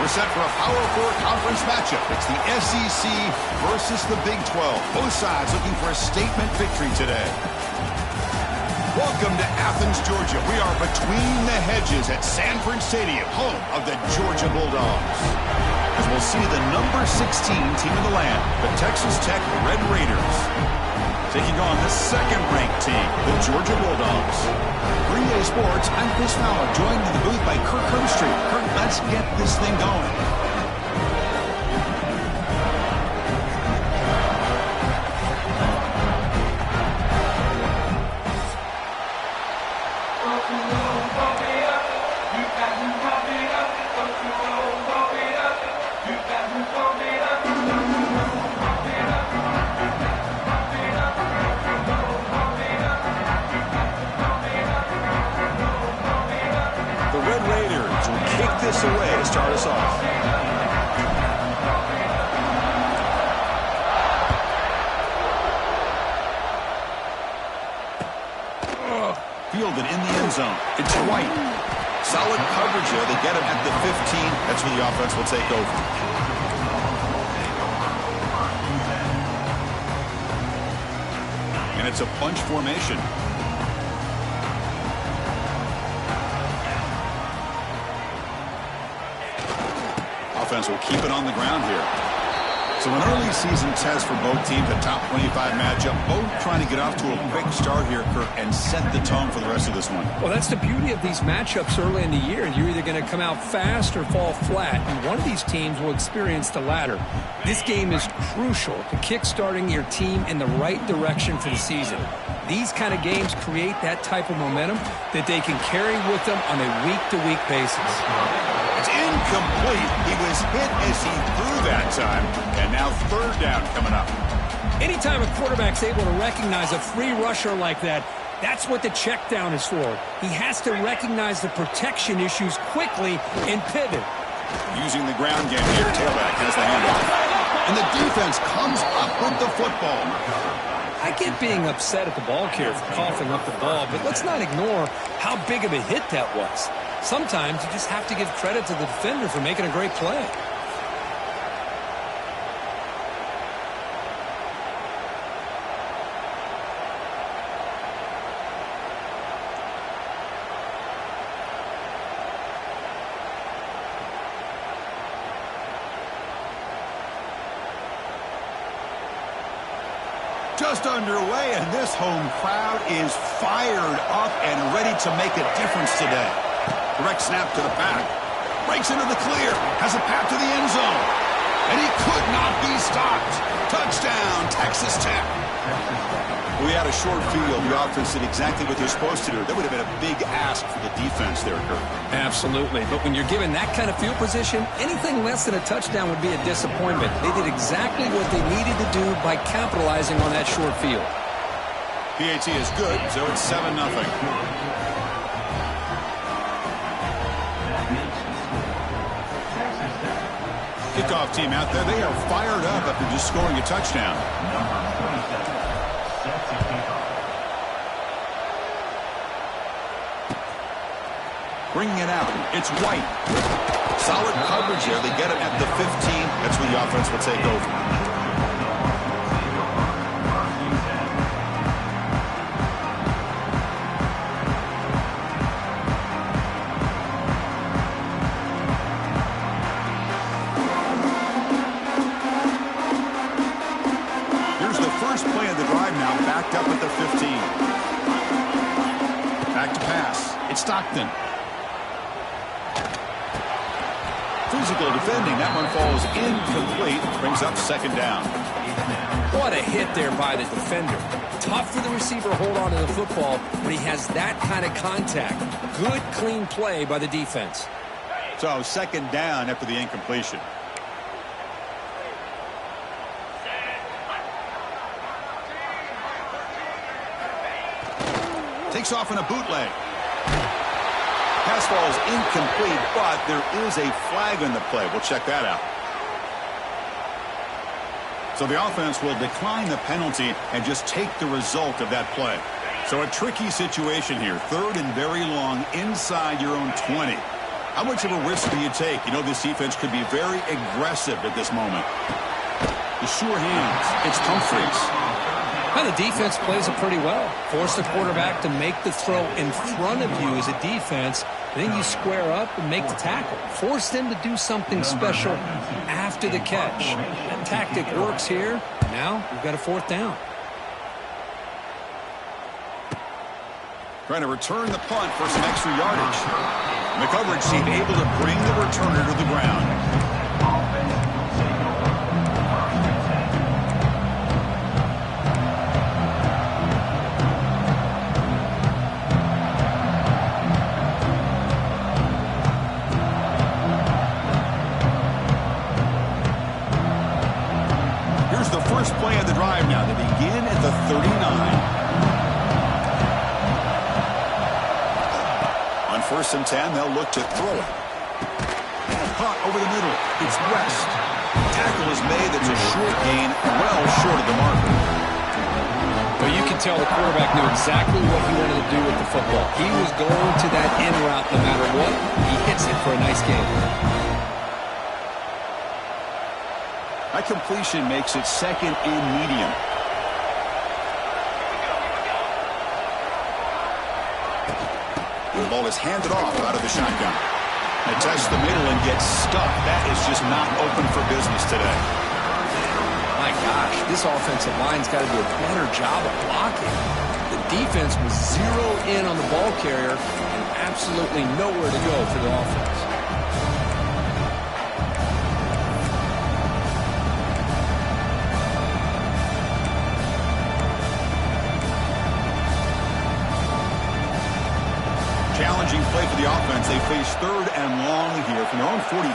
We're set for a Power 4 conference matchup. It's the SEC versus the Big 12. Both sides looking for a statement victory today. Welcome to Athens, Georgia. We are between the hedges at Sanford Stadium, home of the Georgia Bulldogs. As we'll see the number 16 team in the land, the Texas Tech Red Raiders, taking on the second-ranked team, the Georgia Bulldogs. For EA Sports, I'm Chris Fowler, joined in the booth by Kirk Herbstreit. Kirk, let's get this thing going. This away to start us off. Fielded in the end zone. It's White. Solid coverage here. They get him at the 15. That's where the offense will take over. And it's a bunch formation. Offense will keep it on the ground here. So an early season test for both teams, a top 25 matchup. Both trying to get off to a quick start here, Kirk, and set the tone for the rest of this one. Well, that's the beauty of these matchups early in the year. You're either going to come out fast or fall flat, and one of these teams will experience the latter. This game is crucial to kick-starting your team in the right direction for the season. These kind of games create that type of momentum that they can carry with them on a week-to-week basis. It's incomplete. He was hit as he threw that time. And now third down coming up. Anytime a quarterback's able to recognize a free rusher like that, that's what the check down is for. He has to recognize the protection issues quickly and pivot. Using the ground game here, tailback has the handoff. And the defense comes up with the football. I get being upset at the ball carrier for coughing up the ball, but let's not ignore how big of a hit that was. Sometimes you just have to give credit to the defender for making a great play. Just underway, and this home crowd is fired up and ready to make a difference today. Direct snap to the back. Breaks into the clear. Has a path to the end zone. And he could not be stopped. Touchdown, Texas Tech. We had a short field. The offense did exactly what they're supposed to do. That would have been a big ask for the defense there, Kirk. Absolutely. But when you're given that kind of field position, anything less than a touchdown would be a disappointment. They did exactly what they needed to do by capitalizing on that short field. PAT is good, so it's 7-0. Kickoff team out there. They are fired up after just scoring a touchdown. Bringing it out. It's White. Solid coverage here. They get it at the 15. That's where the offense will take over. Play of the drive now, backed up at the 15. Back to pass. It's Stockton. Physical defending. That one falls incomplete. Brings up second down. What a hit there by the defender. Tough for the receiver to hold on to the football when he has that kind of contact. Good, clean play by the defense. So second down after the incompletion. Takes off in a bootleg. Pass falls incomplete, but there is a flag on the play. We'll check that out. So the offense will decline the penalty and just take the result of that play. So a tricky situation here. Third and very long inside your own 20. How much of a risk do you take? You know this defense could be very aggressive at this moment. The sure hands. It's Humphreys. Well, the defense plays it pretty well. Force the quarterback to make the throw in front of you as a defense. Then you square up and make the tackle. Force them to do something special after the catch. That tactic works here. Now we've got a fourth down. Trying to return the punt for some extra yardage. And the coverage team able to bring the returner to the ground. Here's the first play of the drive now. They begin at the 39. First and 10, they'll look to throw it. Caught over the middle. It's West. Tackle is made. That's a short gain, well short of the marker. But you can tell the quarterback knew exactly what he wanted to do with the football. He was going to that in route no matter what. He hits it for a nice gain. That completion makes it second and medium. The ball is handed off out of the shotgun. They test the middle and get stuck. That is just not open for business today. My gosh, this offensive line's got to do a better job of blocking. The defense was zeroed in on the ball carrier and absolutely nowhere to go for the offense. Challenging play for the offense. They face third and long here from their own 43.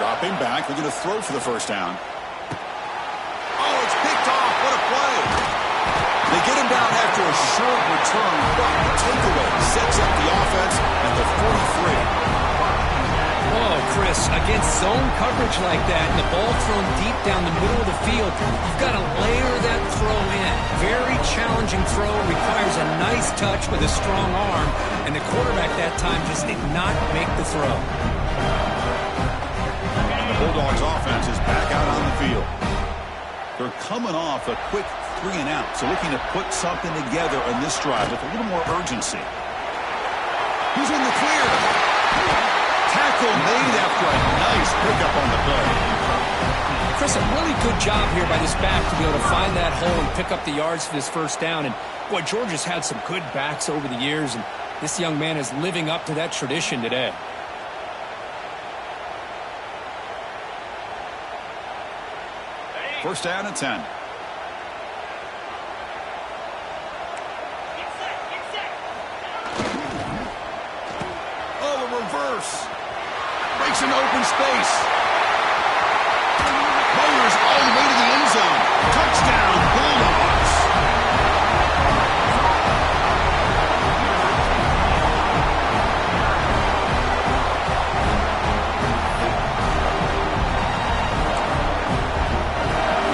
Dropping back. They're going to throw for the first down. Oh, it's picked off. What a play. They get him down after a short return, but the takeaway sets up the offense at the 43. Oh, Chris, against zone coverage like that and the ball thrown deep down the middle of the field, you've got to layer that throw in. Very challenging throw, requires a nice touch with a strong arm, and the quarterback that time just did not make the throw. And the Bulldogs offense is back out on the field. They're coming off a quick 3 and out, so looking to put something together on this drive with a little more urgency. He's in the clear. Tackle made after a nice pickup on the play. Chris, a really good job here by this back to be able to find that hole and pick up the yards for this first down. And, boy, Georgia's had some good backs over the years, and this young man is living up to that tradition today. First down and 10. Oh, the reverse. Breaks into open space. Bowers all the way to the end zone. Touchdown, Bulldogs.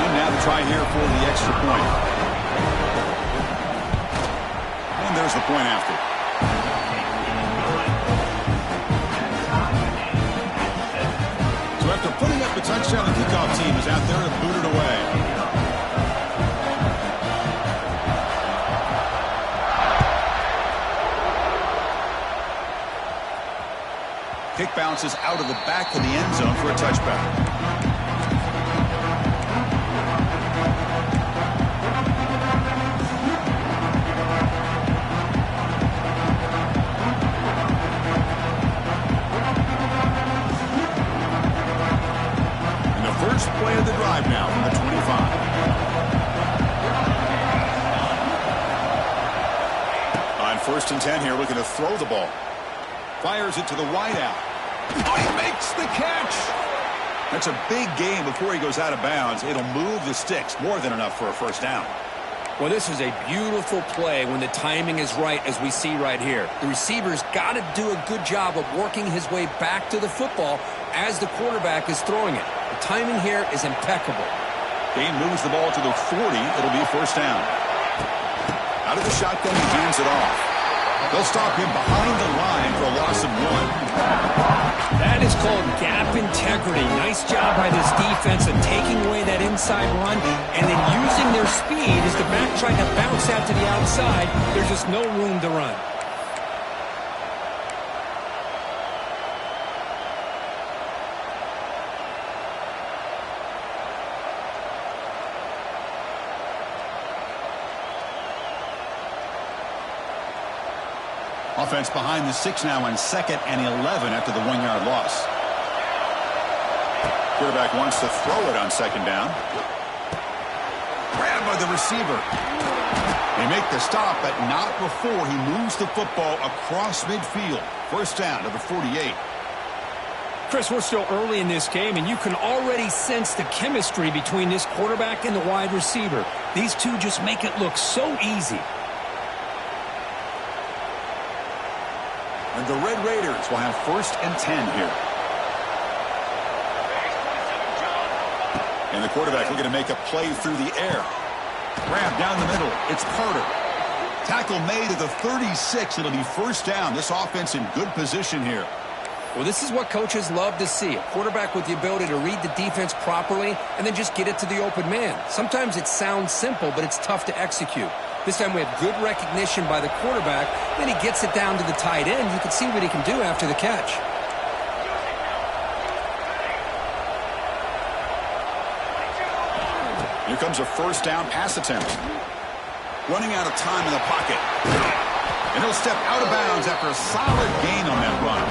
And now the try here for the extra point. And there's the point after. After putting up a touchdown, the kickoff team is out there and booted away. Kick bounces out of the back of the end zone for a touchback. First play of the drive now from the 25. On first and 10 here, looking to throw the ball. Fires it to the wide out. Oh, he makes the catch. That's a big gain before he goes out of bounds. It'll move the sticks more than enough for a first down. Well, this is a beautiful play when the timing is right, as we see right here. The receiver's got to do a good job of working his way back to the football as the quarterback is throwing it. The timing here is impeccable. Dane moves the ball to the 40. It'll be first down. Out of the shotgun, he hands it off. They'll stop him behind the line for a loss of 1. That is called gap integrity. Nice job by this defense of taking away that inside run and then using their speed as the back tried to bounce out to the outside. There's just no room to run. Offense behind the 6 now on 2nd and 11 after the 1-yard loss. Quarterback wants to throw it on 2nd down. Grabbed by the receiver. They make the stop, but not before he moves the football across midfield. First down to the 48. Chris, we're still early in this game, and you can already sense the chemistry between this quarterback and the wide receiver. These two just make it look so easy. And the Red Raiders will have 1st and 10 here. And the quarterback looking to make a play through the air. Grab down the middle. It's Carter. Tackle made at the 36. It'll be first down. This offense in good position here. Well, this is what coaches love to see. A quarterback with the ability to read the defense properly and then just get it to the open man. Sometimes it sounds simple, but it's tough to execute. This time we have good recognition by the quarterback. Then he gets it down to the tight end. You can see what he can do after the catch. Here comes a first down pass attempt. Running out of time in the pocket. And he'll step out of bounds after a solid gain on that run.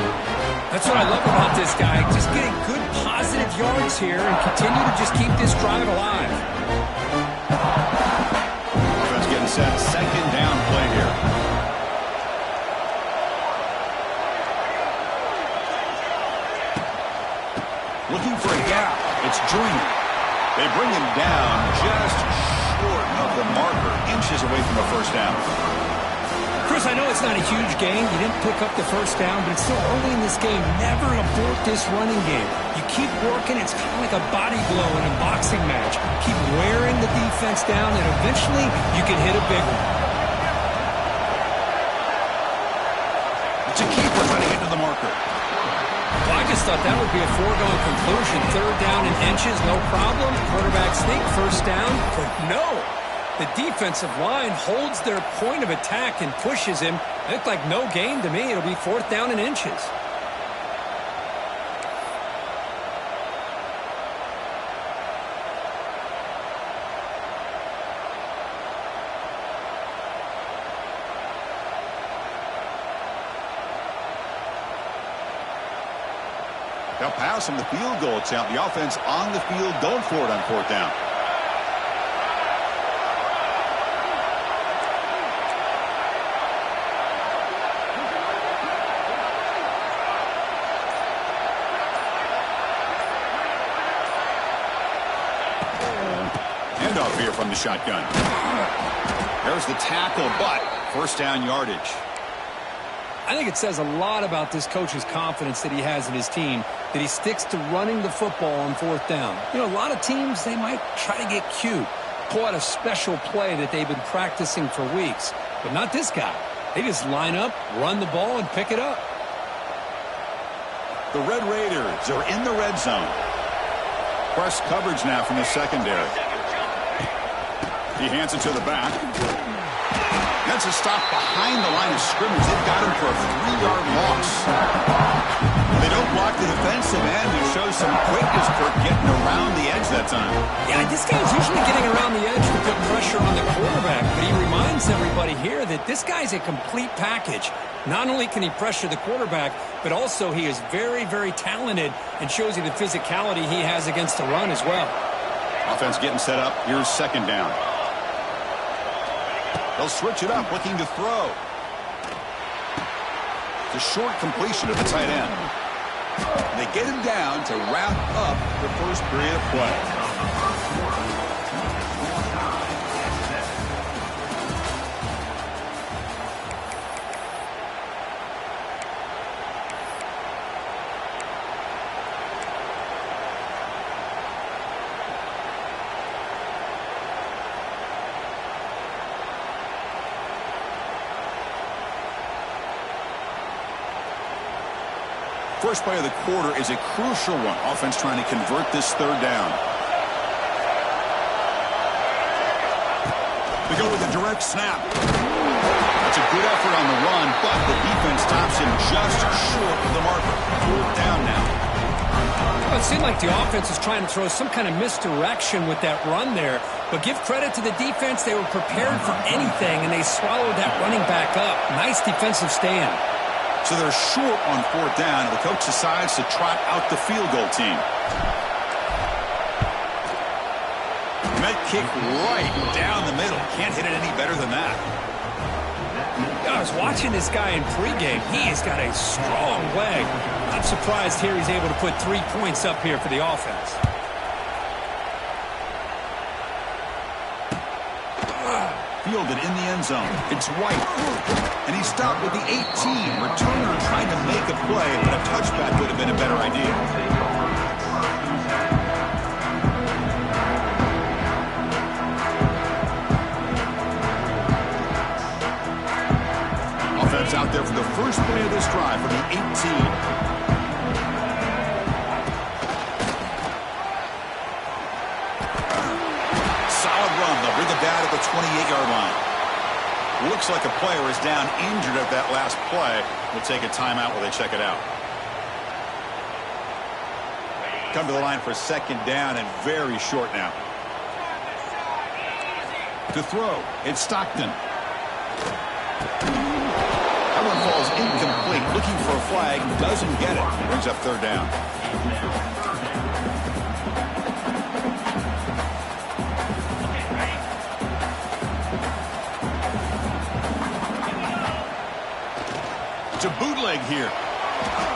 That's what I love about this guy. Just getting good positive yards here and continue to just keep this drive alive. Offense getting set. Second down play here. Looking for a gap. It's Junior. They bring him down just short of the marker. Inches away from the first down. Chris, I know it's not a huge gain. You didn't pick up the first down, but it's still early in this game. Never abort this running game. You keep working. It's kind of like a body blow in a boxing match. Keep wearing the defense down, and eventually you can hit a big one. It's a keeper running into the marker. Well, I just thought that would be a foregone conclusion. Third down in inches, no problem. Quarterback sneak, first down. But no. The defensive line holds their point of attack and pushes him. It looked like no gain to me. It'll be fourth down in inches. They'll pass him the field goal attempt. The offense on the field going for it on fourth down. Handoff here from the shotgun. There's the tackle, but first down yardage. I think it says a lot about this coach's confidence that he has in his team, that he sticks to running the football on fourth down. You know, a lot of teams, they might try to get cute, pull out a special play that they've been practicing for weeks. But not this guy. They just line up, run the ball, and pick it up. The Red Raiders are in the red zone. Press coverage now from the secondary. He hands it to the back. That's a stop behind the line of scrimmage. They've got him for a 3-yard loss. They don't block the defensive end. It shows some quickness for getting around the edge that time. Yeah, this guy's usually getting around the edge to put pressure on the quarterback, but he reminds everybody here that this guy's a complete package. Not only can he pressure the quarterback, but also he is very, very talented and shows you the physicality he has against the run as well. Offense getting set up. Here's second down. They'll switch it up, looking to throw. It's a short completion to the tight end. They get him down to wrap up the first period of play. First play of the quarter is a crucial one. Offense trying to convert this third down. We go with a direct snap. That's a good effort on the run, but the defense stops him just short of the marker. Fourth down now. Well, it seemed like the offense was trying to throw some kind of misdirection with that run there. But give credit to the defense. They were prepared for anything, and they swallowed that running back up. Nice defensive stand. So they're short on fourth down, and the coach decides to trot out the field goal team. Met kick right down the middle. Can't hit it any better than that. I was watching this guy in pregame. He has got a strong leg. I'm surprised here he's able to put 3 points up here for the offense. Fielded in the end zone. It's White. And he stopped with the 18. Returner trying to make a play, but a touchback would have been a better idea. Offense out there for the first play of this drive from the 18. They'll bring it down at the 28-yard line. Looks like a player is down injured at that last play. We'll take a timeout while they check it out. Come to the line for second down and very short now. To throw, it's Stockton. That one falls incomplete. Looking for a flag, doesn't get it. Brings up third down. To bootleg here.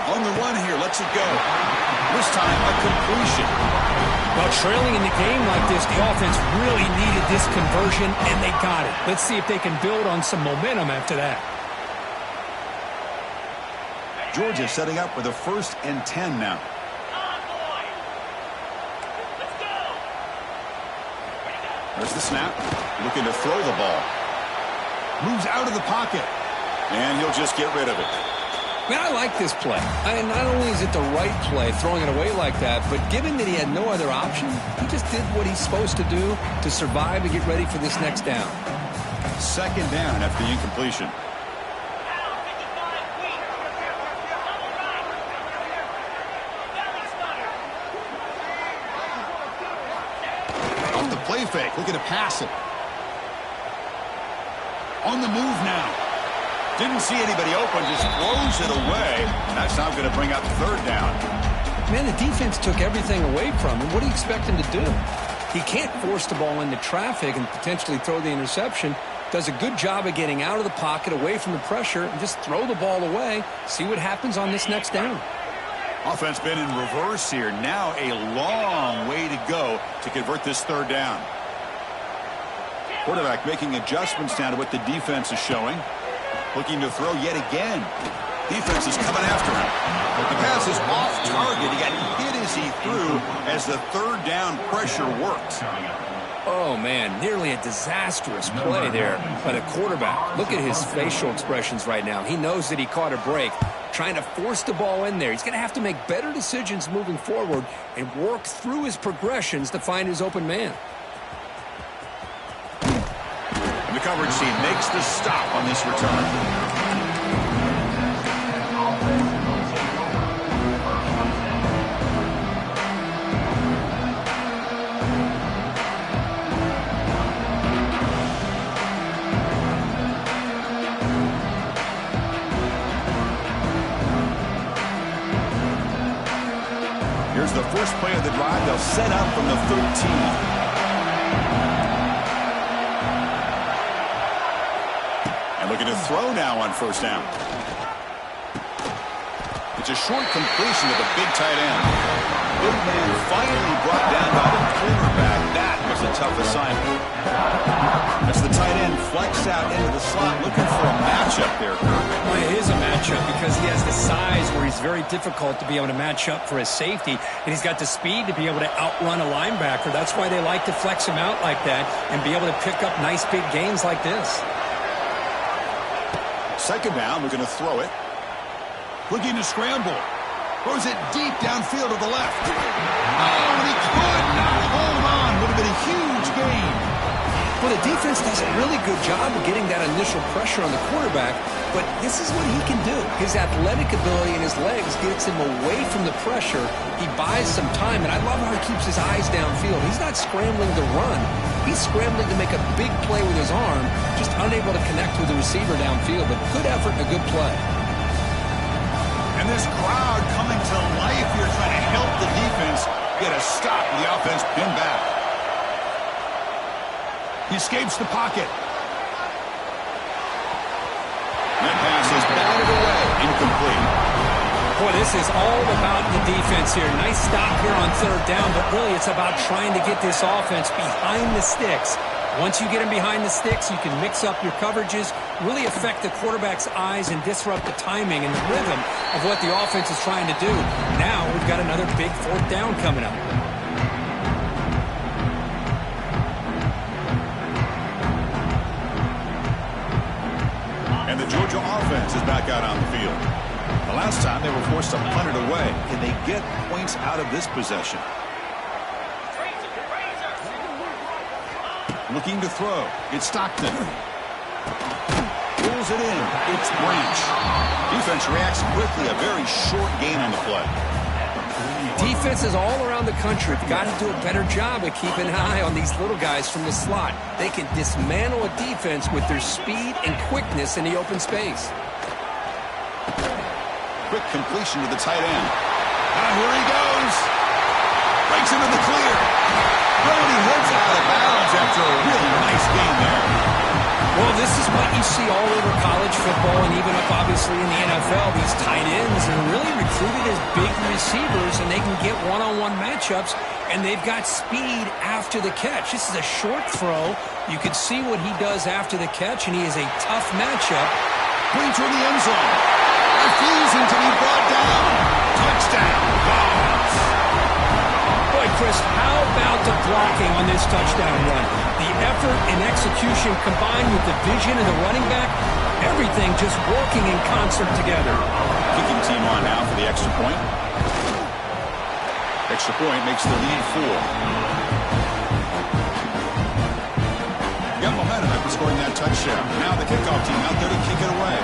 On the run here, lets it go. This time, a completion. Well, trailing in the game like this, the offense really needed this conversion, and they got it. Let's see if they can build on some momentum after that. Georgia setting up for the 1st and 10 now. There's the snap. Looking to throw the ball. Moves out of the pocket. And he'll just get rid of it. Man, I like this play. Not only is it the right play, throwing it away like that, but given that he had no other option, he just did what he's supposed to do to survive and get ready for this next down. Second down after the incompletion. On the play fake, looking to pass it. On the move now. Didn't see anybody open, just throws it away. That's now going to bring up third down. Man, the defense took everything away from him. What do you expect him to do? He can't force the ball into traffic and potentially throw the interception. Does a good job of getting out of the pocket, away from the pressure, and just throw the ball away. See what happens on this next down. Offense been in reverse here. Now a long way to go to convert this third down. Quarterback making adjustments down to what the defense is showing. Looking to throw yet again. Defense is coming after him. The pass is off target. He got hit as he threw as the third down pressure worked. Oh, man, nearly a disastrous play there by the quarterback. Look at his facial expressions right now. He knows that he caught a break, trying to force the ball in there. He's going to have to make better decisions moving forward and work through his progressions to find his open man. The coverage team makes the stop on this return. Here's the first play of the drive. They'll set up from the 13. Looking to throw now on first down. It's a short completion to the big tight end. Big man finally brought down by the cornerback. That was a tough assignment. As the tight end flex out into the slot, looking for a matchup there. Well, it is a matchup because he has the size where he's very difficult to be able to match up for his safety, and he's got the speed to be able to outrun a linebacker. That's why they like to flex him out like that and be able to pick up nice big gains like this. Second down, we're going to throw it. Looking to scramble. Throws it deep downfield to the left. Oh, and he could not hold on. Would have been a huge gain. Well, the defense does a really good job of getting that initial pressure on the quarterback, but this is what he can do. His athletic ability and his legs gets him away from the pressure. He buys some time, and I love how he keeps his eyes downfield. He's not scrambling to run. He's scrambling to make a big play with his arm, just unable to connect with the receiver downfield, but good effort and a good play. And this crowd coming to life here, trying to help the defense get a stop with the offense pinned back. He escapes the pocket. That pass is batted away, incomplete. Boy, this is all about the defense here. Nice stop here on third down, but really it's about trying to get this offense behind the sticks. Once you get them behind the sticks, you can mix up your coverages, really affect the quarterback's eyes and disrupt the timing and the rhythm of what the offense is trying to do. Now we've got another big fourth down coming up. And the Georgia offense is back out on the field. The last time they were forced to punt it away. Can they get points out of this possession? Looking to throw. It's Stockton. Pulls it in. It's Branch. Defense reacts quickly. A very short gain on the play. Defenses all around the country have got to do a better job of keeping an eye on these little guys from the slot. They can dismantle a defense with their speed and quickness in the open space. Quick completion to the tight end. And here he goes. Breaks into the clear. Oh, he heads out of bounds after a really nice game there. Well, this is what you see all over college football and even up, obviously, in the NFL. These tight ends are really recruited as big receivers, and they can get one-on-one matchups, and they've got speed after the catch. This is a short throw. You can see what he does after the catch, and he is a tough matchup. Going toward the end zone. Refusing to be brought down. Touchdown. Dogs. Boy, Chris, how about the blocking on this touchdown run? The effort and execution combined with the vision of the running back, everything just working in concert together. Kicking team on now for the extra point. Extra point makes the lead 4. Got momentum after scoring that touchdown. Now the kickoff team out there to kick it away.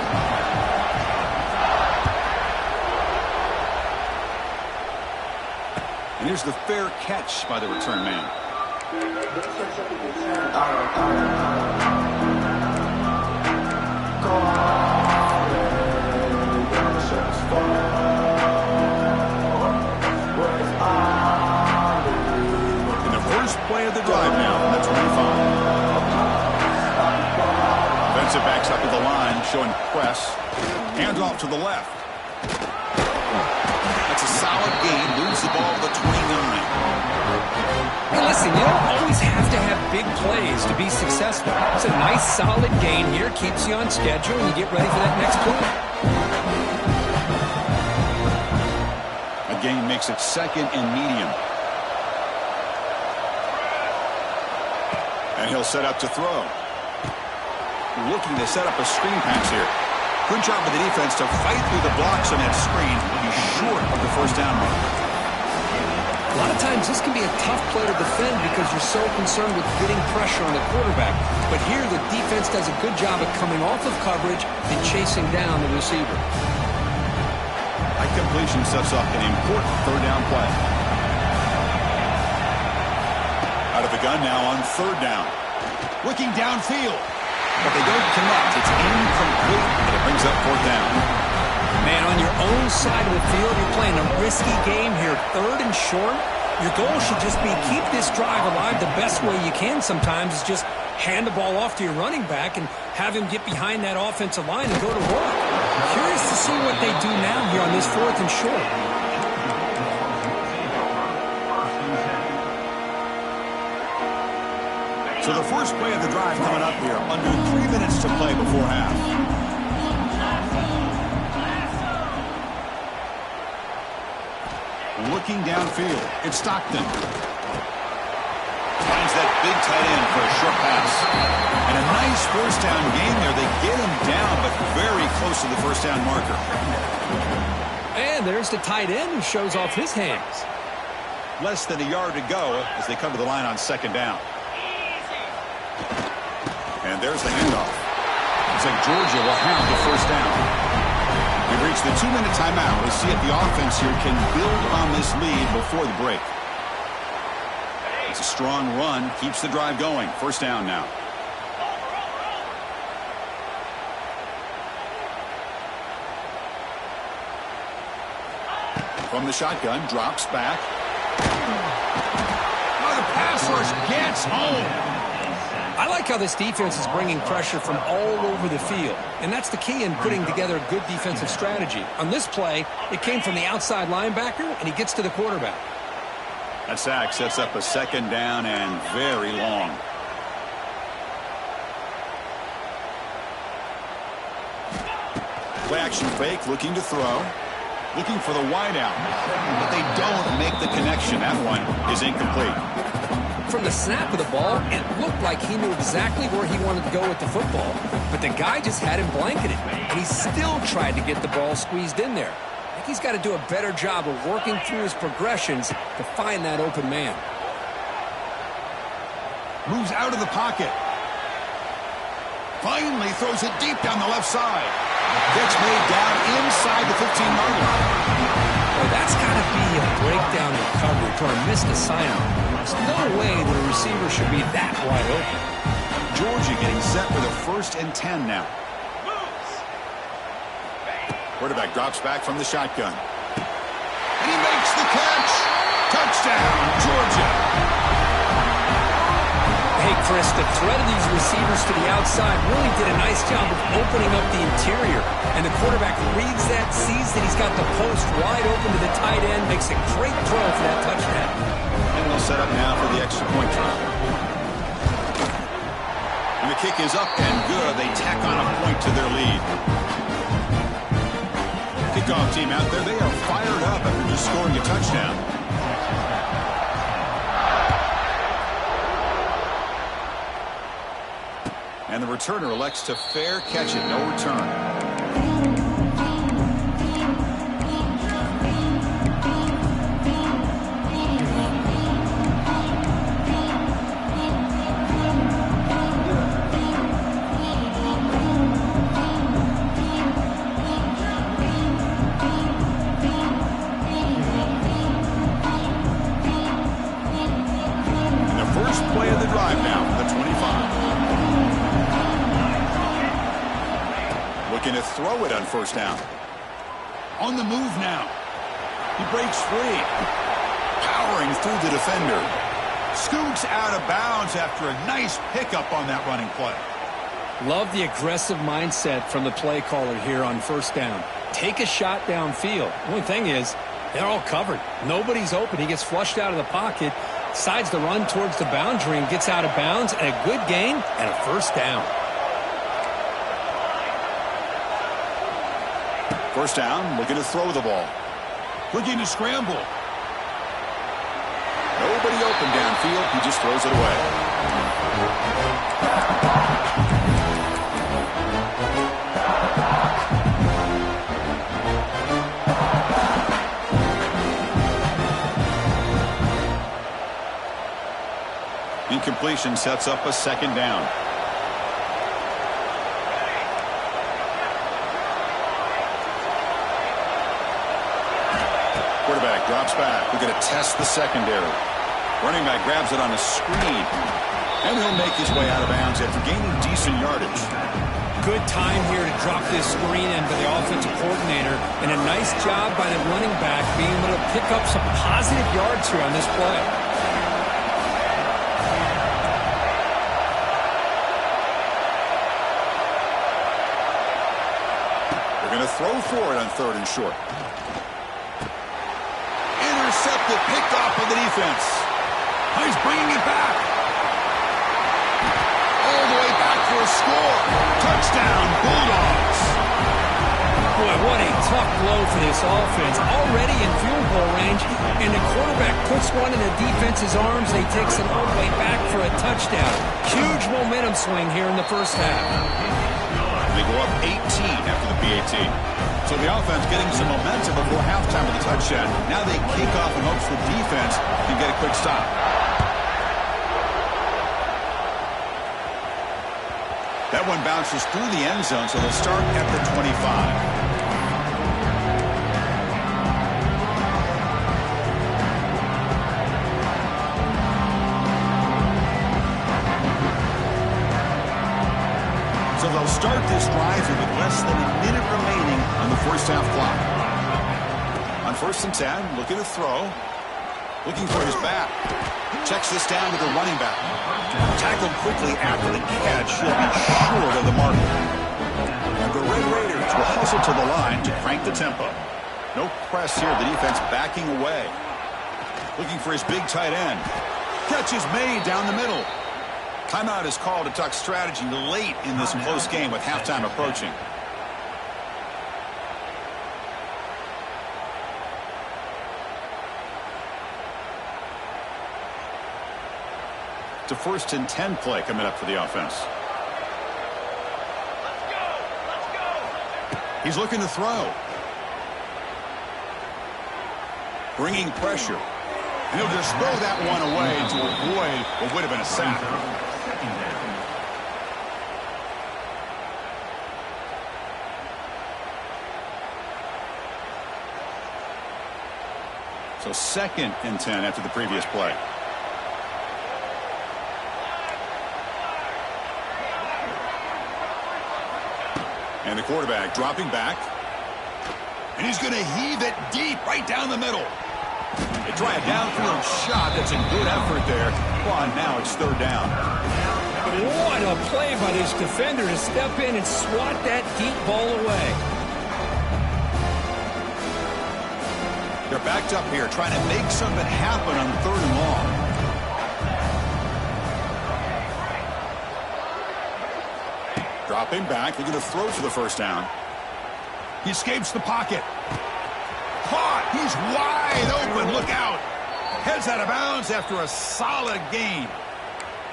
And here's the fair catch by the return man. In the first play of the drive now, that's 25. Defensive backs up to the line, showing press. Hands off to the left. That's a solid gain. Moves the ball to the 29. Hey, listen, you don't always have to have big plays to be successful. It's a nice, solid gain here. Keeps you on schedule, and you get ready for that next play. A gain makes it second and medium. And he'll set up to throw. Looking to set up a screen pass here. Good job of the defense to fight through the blocks on that screen. He's short of the first down mark. A lot of times this can be a tough play to defend because you're so concerned with getting pressure on the quarterback. But here the defense does a good job of coming off of coverage and chasing down the receiver. High completion sets up an important third down play. Out of the gun now on third down. Looking downfield. But they don't connect. It's incomplete, and it brings up fourth down. Man, on your own side of the field, you're playing a risky game here. Third and short. Your goal should just be keep this drive alive the best way you can sometimes is just hand the ball off to your running back and have him get behind that offensive line and go to work. Curious to see what they do now here on this fourth and short. So the first play of the drive coming up here. Under 3 minutes to play before half. Looking downfield. It's Stockton. Finds that big tight end for a short pass. And a nice first down game there. They get him down, but very close to the first down marker. And there's the tight end who shows off his hands. Less than a yard to go as they come to the line on second down. And there's the handoff. Looks like Georgia will have the first down. We've reached the 2-minute timeout. We'll see if the offense here can build on this lead before the break. It's a strong run. Keeps the drive going. First down now. From the shotgun, drops back. Oh, the pass rush gets home. I like how this defense is bringing pressure from all over the field, and that's the key in putting together a good defensive strategy. On this play, it came from the outside linebacker, and he gets to the quarterback. That sack sets up a second down and very long. Play action fake, looking to throw. Looking for the wideout, but they don't make the connection. That one is incomplete. From the snap of the ball, it looked like he knew exactly where he wanted to go with the football, but the guy just had him blanketed, and he still tried to get the ball squeezed in there. I think he's got to do a better job of working through his progressions to find that open man. Moves out of the pocket. Finally throws it deep down the left side. Gets made down inside the 15-yard line. Well, that's got to be a breakdown in coverage or a missed assignment. There's no way that a receiver should be that wide open. Georgia getting set for the 1st and 10 now. Quarterback drops back from the shotgun. And he makes the catch. Touchdown, Georgia. Hey, Chris, the threat of these receivers to the outside really did a nice job of opening up the interior. And the quarterback reads that, sees that he's got the post wide open to the tight end, makes a great throw for that touchdown. And they'll set up now for the extra point try. And the kick is up and good. They tack on a point to their lead. Kickoff team out there, they are fired up after just scoring a touchdown. And the returner elects to fair catch it, no return. And the first play of the drive now from the 25. Looking to throw it on first down. On the move now. He breaks free. Powering through the defender. Scoots out of bounds after a nice pickup on that running play. Love the aggressive mindset from the play caller here on first down. Take a shot downfield. The only thing is, they're all covered. Nobody's open. He gets flushed out of the pocket, decides to run towards the boundary and gets out of bounds, and a good gain and a first down. First down, looking to throw the ball. Looking to scramble. Nobody open downfield. He just throws it away. Incompletion sets up a second down. Quarterback drops back. We're going to test the secondary. Running back grabs it on a screen. And he'll make his way out of bounds after gaining decent yardage. Good time here to drop this screen in by the offensive coordinator. And a nice job by the running back being able to pick up some positive yards here on this play. They're going to throw for it on 3rd and short. Intercepted, picked off by the defense. He's bringing it back. All the way back for a score. Touchdown, Bulldogs. Boy, what a tough blow for this offense. Already in field goal range, and the quarterback puts one in the defense's arms. They takes it all the way back for a touchdown. Huge momentum swing here in the first half. They go up 18 after the PAT. So the offense getting some momentum before halftime with a touchdown. Now they kick off in hopes the defense can get a quick stop. That one bounces through the end zone, so they'll start at the 25. So they'll start this drive with less than a minute remaining on the first half clock. On 1st and 10, looking to throw. Looking for his back. Checks this down to the running back. Tackled quickly after the catch. He'll be short of the marker. And the Red Raiders will hustle to the line to crank the tempo. No press here. The defense backing away. Looking for his big tight end. Catch is made down the middle. Timeout is called to talk strategy late in this close game with halftime approaching. It's a 1st and 10 play coming up for the offense. He's looking to throw. Bringing pressure. And he'll just throw that one away to avoid what would have been a sack. So 2nd and 10 after the previous play. And the quarterback dropping back. And he's going to heave it deep right down the middle. They try a downfield shot. That's a good effort there. Well, now it's 3rd down. What a play by this defender to step in and swat that deep ball away. They're backed up here trying to make something happen on 3rd and long. Dropping back. They're going to throw for the 1st down. He escapes the pocket. Caught. He's wide open. Look out. Heads out of bounds after a solid gain.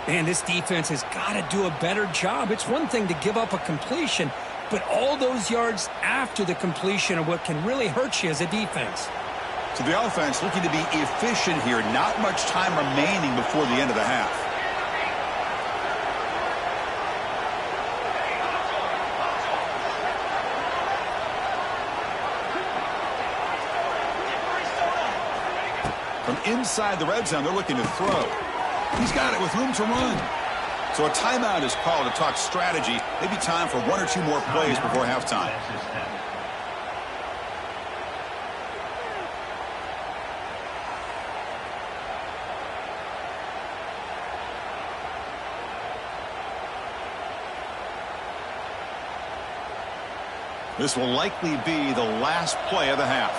Man, this defense has got to do a better job. It's one thing to give up a completion, but all those yards after the completion are what can really hurt you as a defense. So the offense looking to be efficient here. Not much time remaining before the end of the half. From inside the red zone, they're looking to throw. He's got it with room to run. So a timeout is called to talk strategy. Maybe time for 1 or 2 more plays before halftime. This will likely be the last play of the half.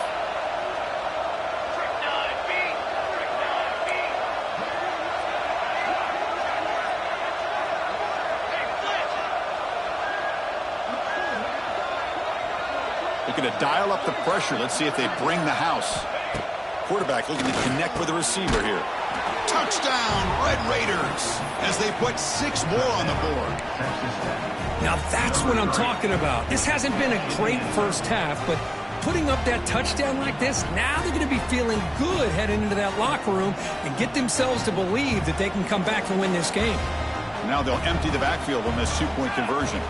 Looking to dial up the pressure. Let's see if they bring the house. Quarterback looking to connect with the receiver here. Touchdown, Red Raiders, as they put 6 more on the board. Now that's what I'm talking about. This hasn't been a great first half, but putting up that touchdown like this, now they're going to be feeling good heading into that locker room and get themselves to believe that they can come back and win this game. Now they'll empty the backfield on this 2-point conversion.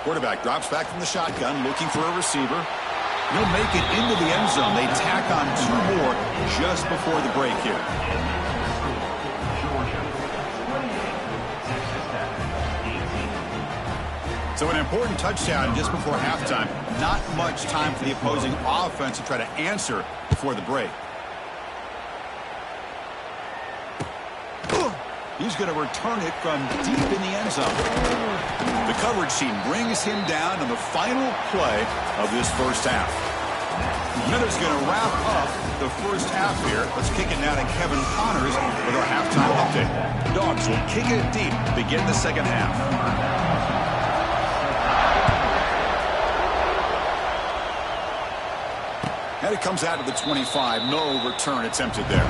Quarterback drops back from the shotgun, looking for a receiver. He'll make it into the end zone. They tack on 2 more just before the break here. So an important touchdown just before halftime. Not much time for the opposing offense to try to answer before the break. He's going to return it from deep in the end zone. The coverage team brings him down on the final play of this first half. Miller's going to wrap up the first half here. Let's kick it now to Kevin Connors with our halftime update. Dogs will kick it deep to begin the second half. And it comes out to the 25. No return attempted there.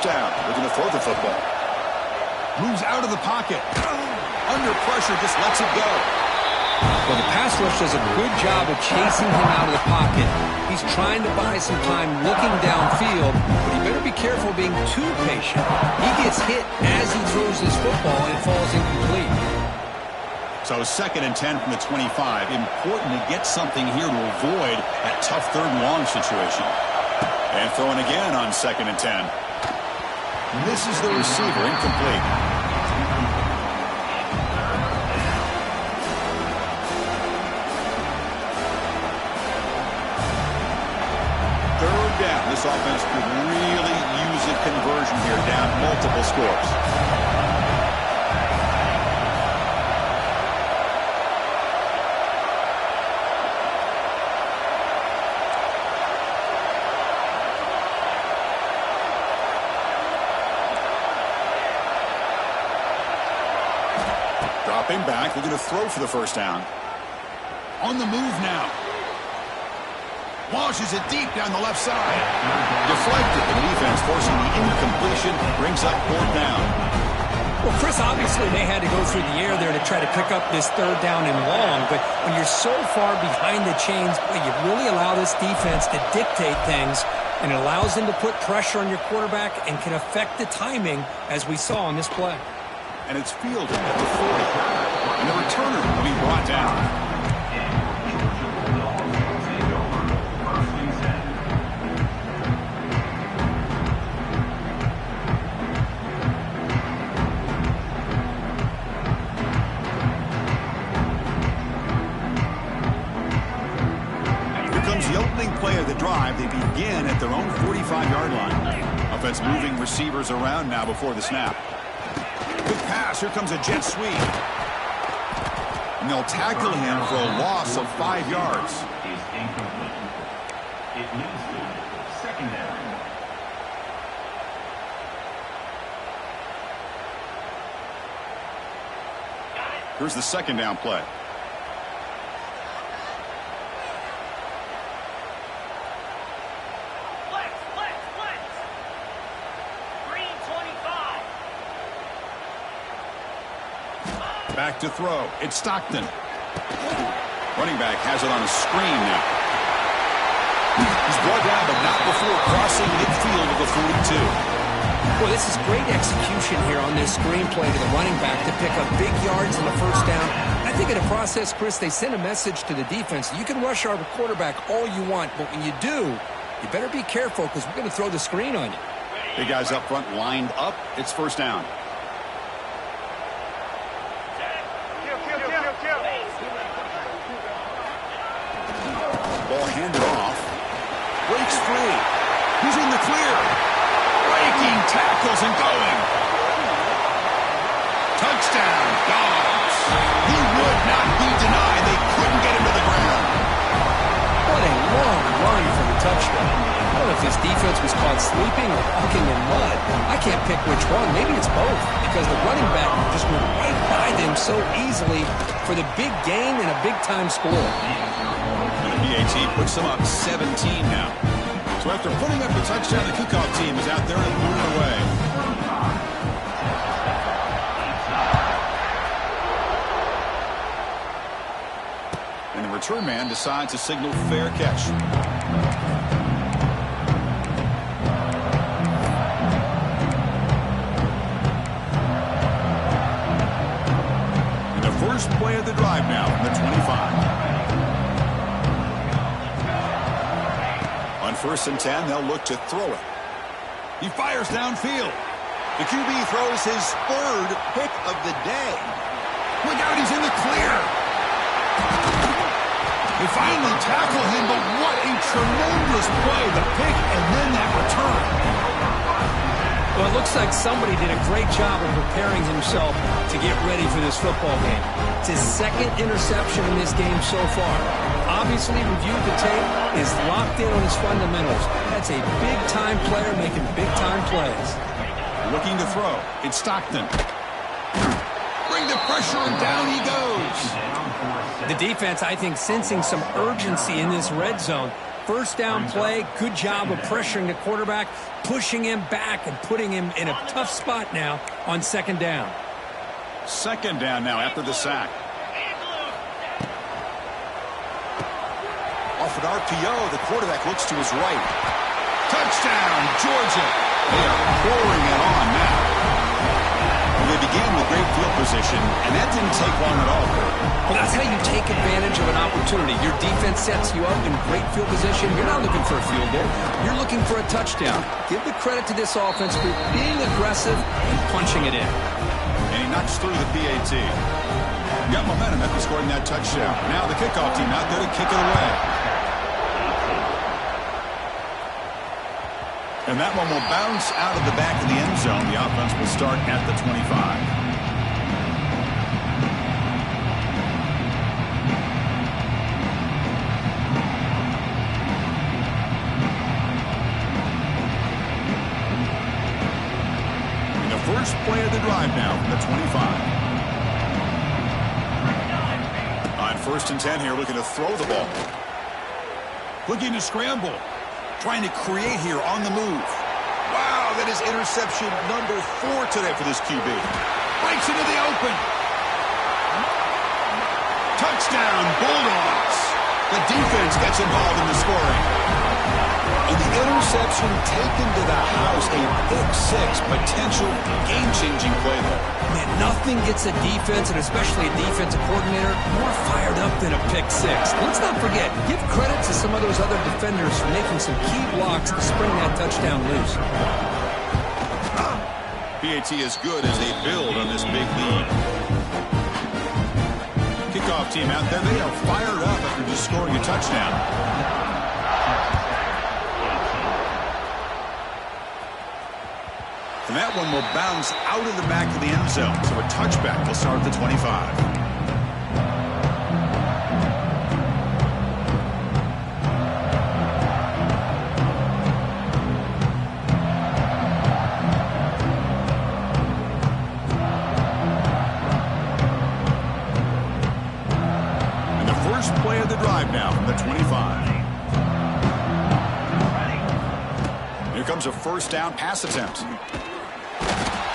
first down. Looking to throw the football. Moves out of the pocket. Under pressure, just lets it go. Well, the pass rush does a good job of chasing him out of the pocket. He's trying to buy some time looking downfield, but he better be careful being too patient. He gets hit as he throws this football and it falls incomplete. So 2nd and 10 from the 25. Important to get something here to avoid that tough 3rd and long situation. And throwing again on 2nd and 10. Misses the receiver, incomplete. Third down. This offense could really use a conversion here, down multiple scores. Dropping back, looking to throw for the first down. On the move now. Launches it deep down the left side. Deflected. The defense forcing the incompletion. Brings up 4th down. Well, Chris, obviously they had to go through the air there to try to pick up this 3rd down and long, but when you're so far behind the chains, you really allow this defense to dictate things, and it allows them to put pressure on your quarterback and can affect the timing, as we saw on this play. And it's fielded at the 40. And the returner will be brought down. Here comes the opening play of the drive. They begin at their own 45-yard line. Offense moving receivers around now before the snap. Good pass. Here comes a jet sweep. And they'll tackle him for a loss of 5 yards. It moves to 2nd down. Here's the 2nd down play. Back to throw. It's Stockton. Running back has it on a screen now. He's brought down, but not before crossing midfield of the 42. Well, this is great execution here on this screen play to the running back to pick up big yards in the first down. I think in the process, Chris, they send a message to the defense. You can rush our quarterback all you want, but when you do, you better be careful because we're going to throw the screen on you. Big guys up front lined up. It's first down. Ball handed off. Breaks free. He's in the clear. Breaking tackles and going. Touchdown, Dogs. He would not be denied. They couldn't get him to the ground. What a long run for the touchdown. I don't know if this defense was caught sleeping or walking in mud. I can't pick which one. Maybe it's both because the running back just went right by them so easily for the big gain and a big-time score. PAT puts them up 17 now. So after putting up the touchdown, the kickoff team is out there and moving away. And the return man decides to signal fair catch. And the first play of the drive now from the 25. On 1st and 10, they'll look to throw it. He fires downfield. The QB throws his 3rd pick of the day. Look out, he's in the clear. They finally tackle him, but what a tremendous play. The pick and then that return. Well, it looks like somebody did a great job of preparing himself to get ready for this football game. It's his 2nd interception in this game so far. Obviously reviewed the tape, is locked in on his fundamentals. That's a big-time player making big-time plays. Looking to throw. It's Stockton. Bring the pressure, and down he goes. The defense, I think, sensing some urgency in this red zone. First down play, good job of pressuring the quarterback, pushing him back and putting him in a tough spot now on second down. Second down now after the sack. Off an RPO, the quarterback looks to his right. Touchdown, Georgia. They are pouring it on now. They began with great field position, and that didn't take long at all. Well, that's how you take advantage of an opportunity. Your defense sets you up in great field position. You're not looking for a field goal. You're looking for a touchdown. Give the credit to this offense for being aggressive and punching it in. And he knocks through the PAT. Got momentum after scoring that touchdown. Now the kickoff team out there to kick it away. And that one will bounce out of the back of the end zone. The offense will start at the 25. First play of the drive now from the 25. On 1st and 10 here, looking to throw the ball. Looking to scramble. Trying to create here on the move. Wow, that is interception number 4 today for this QB. Breaks into the open. Touchdown, Bulldogs. The defense gets involved in the scoring. And the interception taken to the house, a pick-6 potential game-changing play there. Man, nothing gets a defense, and especially a defensive coordinator, more fired up than a pick-6. Let's not forget, give credit to some of those other defenders for making some key blocks to spring that touchdown loose. PAT is good as they build on this big lead. Kickoff team out there, they are fired up after just scoring a touchdown. And that one will bounce out of the back of the end zone. So a touchback will start at the 25. And the first play of the drive now from the 25. Here comes a first down pass attempt.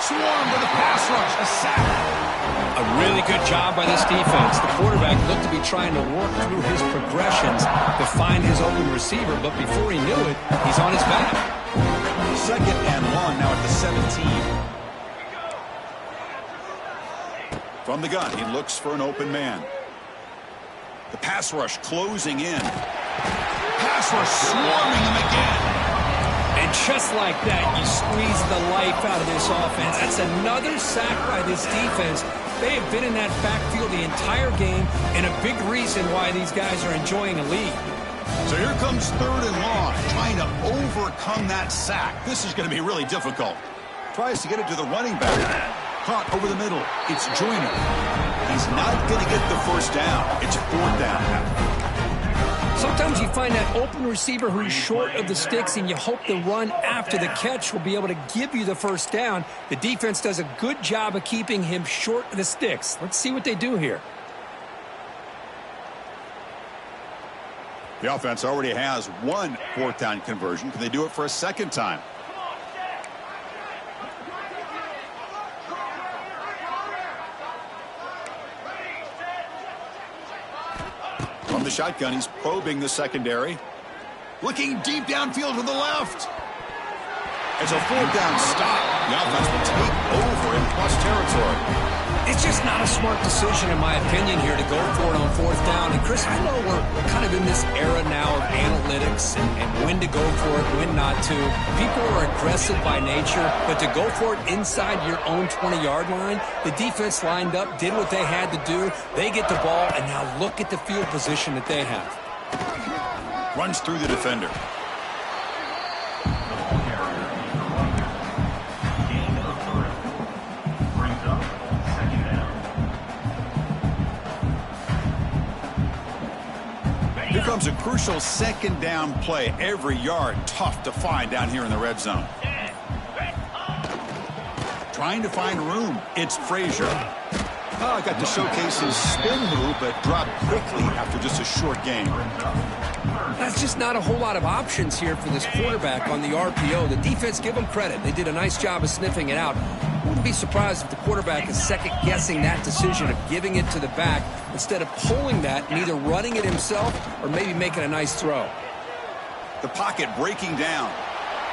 Swarm with a pass rush, a sack. A really good job by this defense. The quarterback looked to be trying to work through his progressions to find his open receiver, but before he knew it, he's on his back. Second and long now at the 17. From the gun, he looks for an open man. The pass rush closing in. Pass rush swarming him again. And just like that, you squeeze the life out of this offense. That's another sack by this defense. They have been in that backfield the entire game, and a big reason why these guys are enjoying a lead. So here comes 3rd and long, trying to overcome that sack. This is going to be really difficult. Tries to get it to the running back. Caught over the middle. It's Joyner. He's not going to get the first down. It's 4th down. Sometimes you find that open receiver who's short of the sticks, and you hope the run after the catch will be able to give you the first down. The defense does a good job of keeping him short of the sticks. Let's see what they do here. The offense already has 1 4th down conversion. Can they do it for a second time? From the shotgun, he's probing the secondary. Looking deep downfield to the left. It's a 4th down stop. The offense will take over in plus territory. It's just not a smart decision, in my opinion, here to go for it on 4th down. And, Chris, I know we're kind of in this era now of analytics and when to go for it, when not to. People are aggressive by nature, but to go for it inside your own 20-yard line, the defense lined up, did what they had to do. They get the ball, and now look at the field position that they have. Runs through the defender. Here comes a crucial 2nd down play. Every yard tough to find down here in the red zone. Trying to find room. It's Frazier. Got to showcase his spin move, but dropped quickly after just a short game. That's just not a whole lot of options here for this quarterback on the RPO. The defense, give them credit. They did a nice job of sniffing it out. Wouldn't be surprised if the quarterback is second-guessing that decision of giving it to the back instead of pulling that and either running it himself or maybe making a nice throw. The pocket breaking down.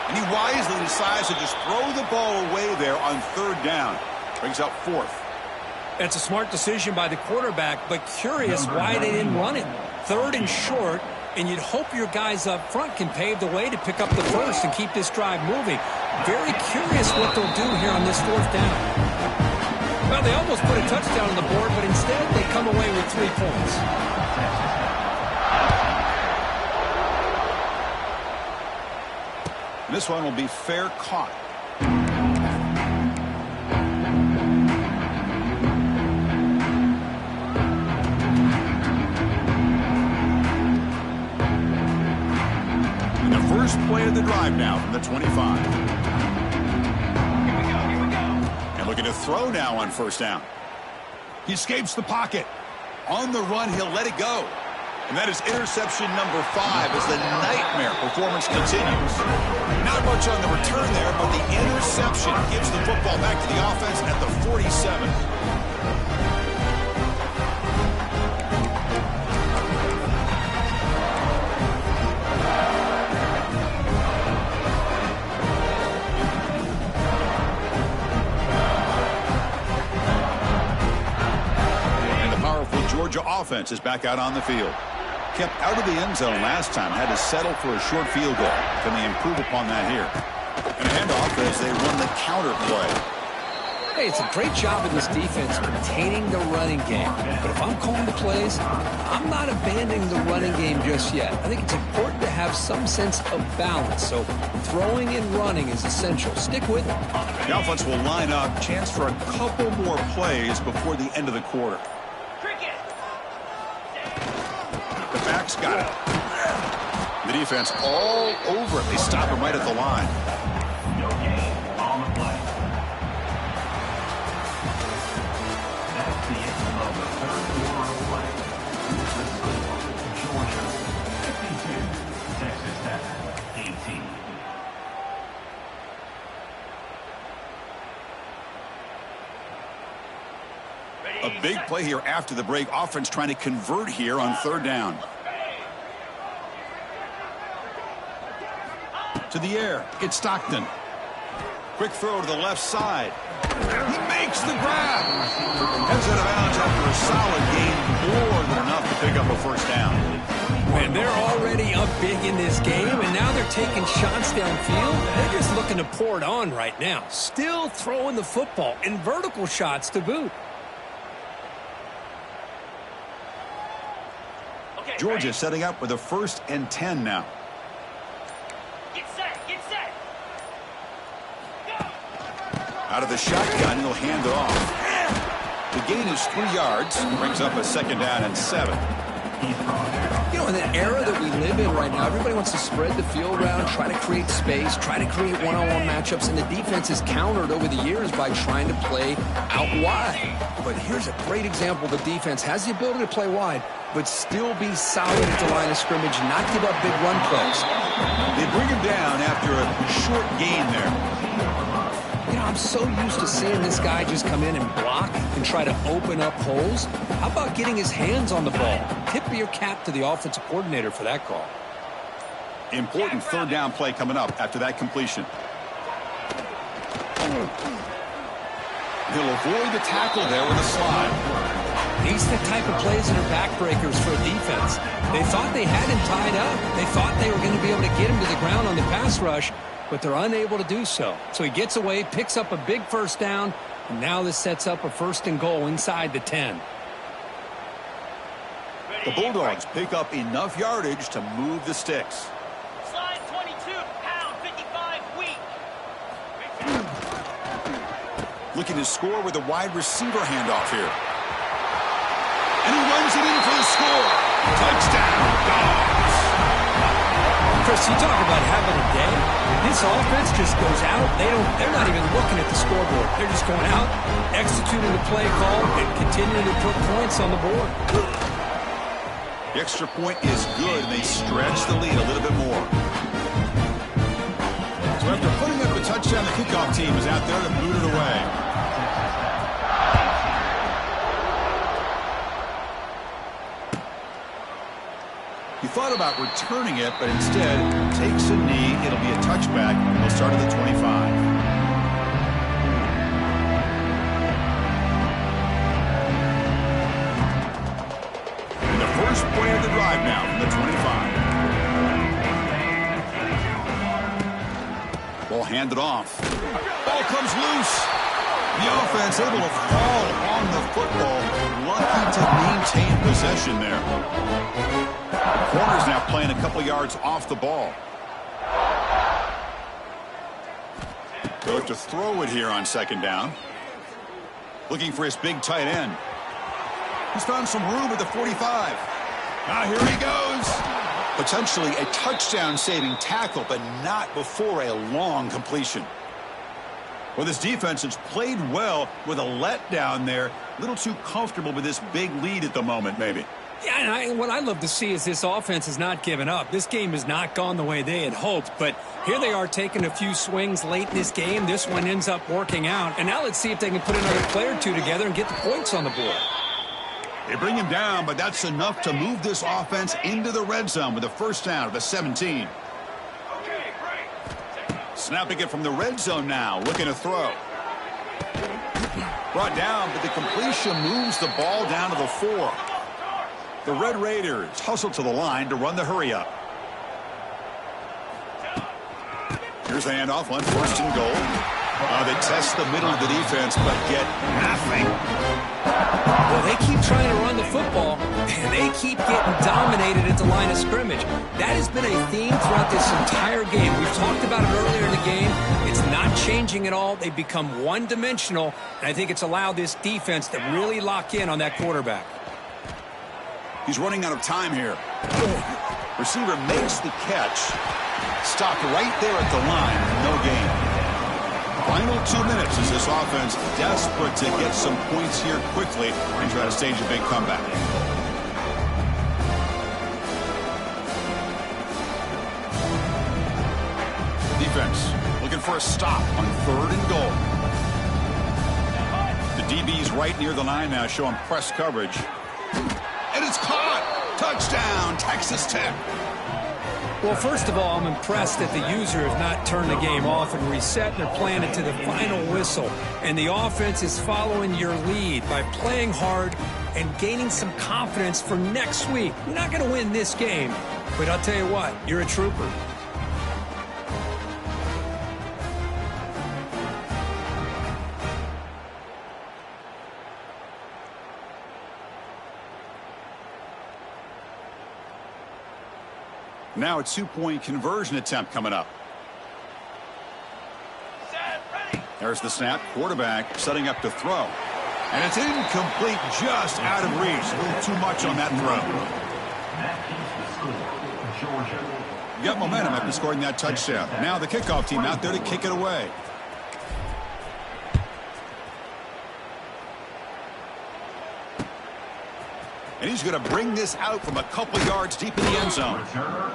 And he wisely decides to just throw the ball away there on third down. Brings up fourth. That's a smart decision by the quarterback, but curious why they didn't run it. Third and short, and you'd hope your guys up front can pave the way to pick up the first and keep this drive moving. Very curious what they'll do here on this fourth down. Well, they almost put a touchdown on the board, but instead they come away with 3 points. This one will be fair caught. First play of the drive now from the 25. Here we go. And looking to throw now on first down. He escapes the pocket. On the run, he'll let it go. And that is interception number 5 as the nightmare performance continues. Not much on the return there, but the interception gives the football back to the offense at the 47. Georgia offense is back out on the field. Kept out of the end zone last time. Had to settle for a short field goal. Can they improve upon that here? And a handoff as they run the counter play. Hey, it's a great job in this defense containing the running game. But if I'm calling the plays, I'm not abandoning the running game just yet. I think it's important to have some sense of balance. So throwing and running is essential. Stick with it. The offense will line up. Chance for a couple more plays before the end of the quarter. The back's got it. The defense all over it. They stop him right at the line. No gain on the play. That's the end of the third quarter of play. The score, Georgia 52, Texas Tech 18. A big play here after the break. Offense trying to convert here on third down. To the air. It's Stockton. Quick throw to the left side. He makes the grab. Heads out of bounds after a solid gain. More than enough to pick up a first down. And they're already up big in this game, and now they're taking shots downfield. They're just looking to pour it on right now. Still throwing the football in vertical shots to boot. Georgia setting up with a 1st and 10 now. Get set. Go. Out of the shotgun, he'll hand it off. The gain is 3 yards. Brings up a 2nd down and 7. You know, in the era that we live in right now, everybody wants to spread the field around, try to create space, try to create one-on-one matchups, and the defense is countered over the years by trying to play out wide. But here's a great example. The defense has the ability to play wide, but still be solid at the line of scrimmage, not give up big run plays. They bring him down after a short gain there. You know, I'm so used to seeing this guy just come in and block and try to open up holes. How about getting his hands on the ball? Tip your cap to the offensive coordinator for that call. Important third down play coming up after that completion. He'll avoid the tackle there with a slide. These are the type of plays that are backbreakers for a defense. They thought they had him tied up. They thought they were going to be able to get him to the ground on the pass rush, but they're unable to do so. So he gets away, picks up a big first down, and now this sets up a 1st and goal inside the 10. The Bulldogs pick up enough yardage to move the sticks. Slide 22, pound 55, weak. Looking to score with a wide receiver handoff here. And he runs it in for the score. Touchdown, Dogs. Chris, you talk about having a day. This offense just goes out. They're not even looking at the scoreboard. They're just going out, executing the play call, and continuing to put points on the board. The extra point is good, and they stretch the lead a little bit more. So after putting up a touchdown, the kickoff team is out there to boot it away. He thought about returning it, but instead takes a knee. It'll be a touchback. He'll start at the 25. And the first play of the drive now from the 25. Ball handed off. Ball comes loose. The offense able to fall on the football. Lucky to maintain possession there. The corner's now playing a couple yards off the ball. They'll have to throw it here on second down. Looking for his big tight end. He's found some room at the 45. Now here he goes. Potentially a touchdown-saving tackle, but not before a long completion. Well, this defense has played well with a letdown there. A little too comfortable with this big lead at the moment, maybe. Yeah, and what I love to see is this offense has not given up. This game has not gone the way they had hoped, but here they are taking a few swings late in this game. This one ends up working out, and now let's see if they can put another play or two together and get the points on the board. They bring him down, but that's enough to move this offense into the red zone with a first down at the 17. Snapping it from the red zone now, looking to throw. Brought down, but the completion moves the ball down to the 4. The Red Raiders hustle to the line to run the hurry-up. Here's the handoff, one first and goal. They test the middle of the defense, but get nothing. Well, they keep trying to run the football, and they keep getting dominated at the line of scrimmage. That has been a theme throughout this entire game. We've talked about it earlier in the game. It's not changing at all. They've become one-dimensional, and I think it's allowed this defense to really lock in on that quarterback. He's running out of time here. Receiver makes the catch. Stopped right there at the line. No gain. Final 2 minutes as this offense desperate to get some points here quickly and try to stage a big comeback. Defense looking for a stop on 3rd and goal. The DB's right near the line now, showing press coverage. And it's caught. Touchdown, Texas Tech. Well, first of all, I'm impressed that the user has not turned the game off and reset. They're playing it to the final whistle. And the offense is following your lead by playing hard and gaining some confidence for next week. You're not going to win this game, but I'll tell you what, you're a trooper. Now a 2-point conversion attempt coming up. There's the snap. Quarterback setting up to throw. And it's incomplete, just out of reach. A little too much on that throw. You got momentum after scoring that touchdown. Now the kickoff team out there to kick it away. And he's going to bring this out from a couple yards deep in the end zone.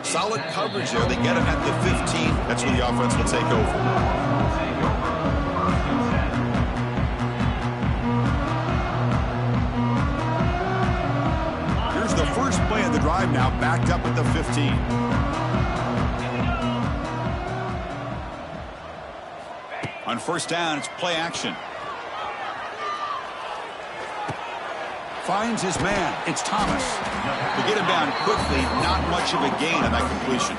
Solid coverage there. They get him at the 15. That's where the offense will take over. Here's the first play of the drive now, backed up at the 15. On first down, it's play action. Finds his man. It's Thomas. To get him down quickly, not much of a gain on that completion.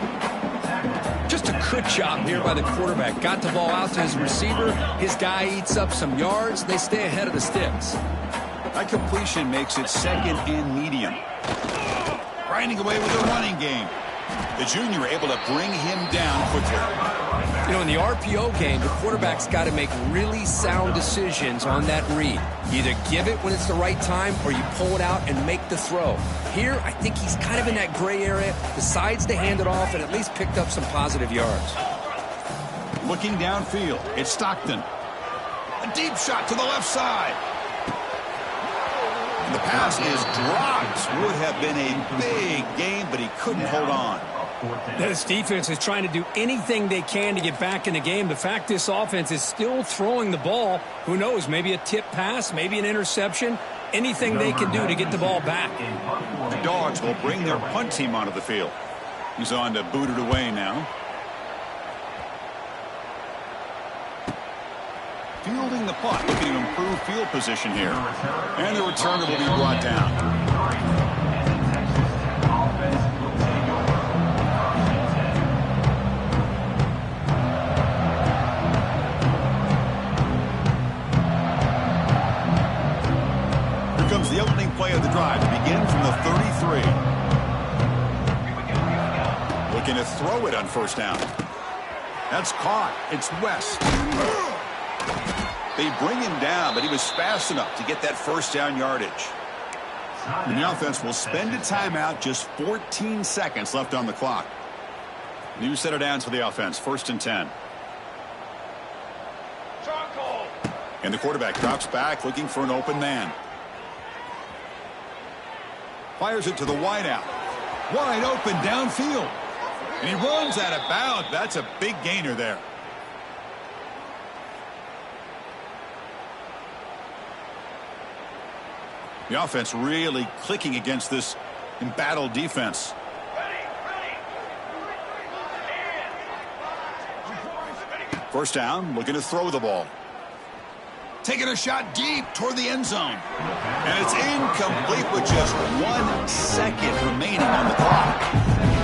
Just a good job here by the quarterback. Got the ball out to his receiver. His guy eats up some yards. They stay ahead of the sticks. That completion makes it 2nd and medium. Grinding away with a running game. The junior able to bring him down quickly. You know, in the RPO game, the quarterback's got to make really sound decisions on that read. Either give it when it's the right time or you pull it out and make the throw. Here, I think he's kind of in that gray area, decides to hand it off and at least picked up some positive yards. Looking downfield, it's Stockton. A deep shot to the left side. And the pass is dropped. Would have been a big game, but he couldn't hold on. This defense is trying to do anything they can to get back in the game. The fact this offense is still throwing the ball, who knows, maybe a tip pass, maybe an interception, anything they can do to get the ball back. The Dogs will bring their punt team onto the field. He's on to boot it away now. Fielding the punt, looking to improve field position here. And the returner will be brought down. Comes the opening play of the drive to begin from the 33. Looking to throw it on first down. That's caught. It's West. They bring him down, but he was fast enough to get that first down yardage. And the offense will spend a timeout, just 14 seconds left on the clock. New set of downs for the offense, 1st and 10. And the quarterback drops back looking for an open man. Fires it to the wideout. Wide open downfield. And he runs out of bounds. That's a big gainer there. The offense really clicking against this embattled defense. First down, looking to throw the ball. Taking a shot deep toward the end zone. And it's incomplete with just 1 second remaining on the clock.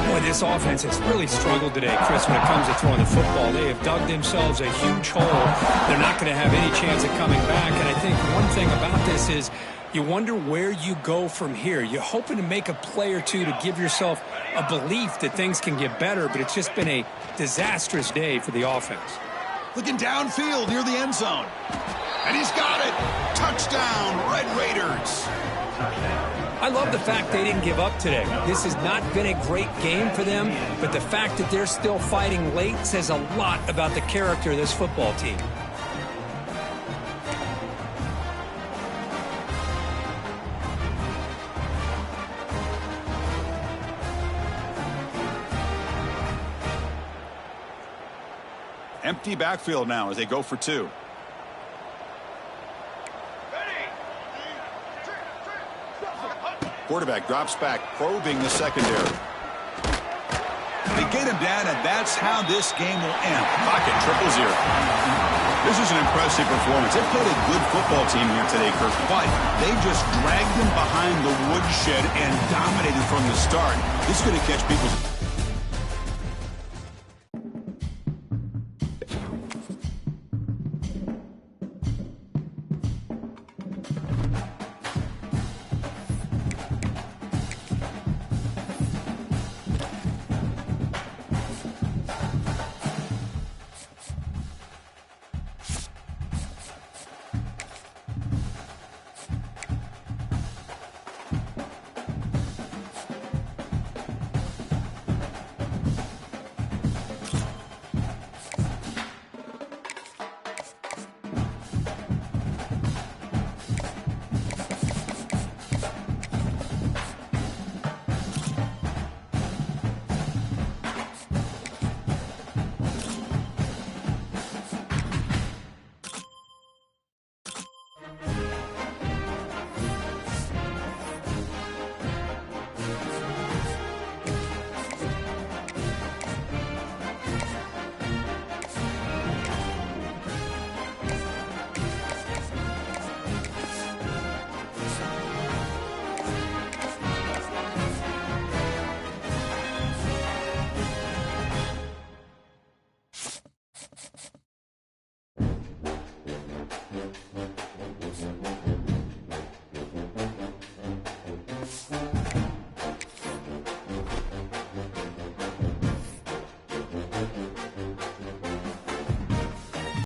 Boy, this offense has really struggled today, Chris, when it comes to throwing the football. They have dug themselves a huge hole. They're not going to have any chance of coming back. And I think one thing about this is you wonder where you go from here. You're hoping to make a play or two to give yourself a belief that things can get better, but it's just been a disastrous day for the offense. Looking downfield near the end zone. And he's got it. Touchdown, Red Raiders. I love the fact they didn't give up today. This has not been a great game for them, but the fact that they're still fighting late says a lot about the character of this football team. Empty backfield now as they go for 2. Quarterback drops back, probing the secondary. They get him down, and that's how this game will end. Pocket triple zero. This is an impressive performance. They played a good football team here today, Kirk, but they just dragged them behind the woodshed and dominated from the start. This is going to catch people's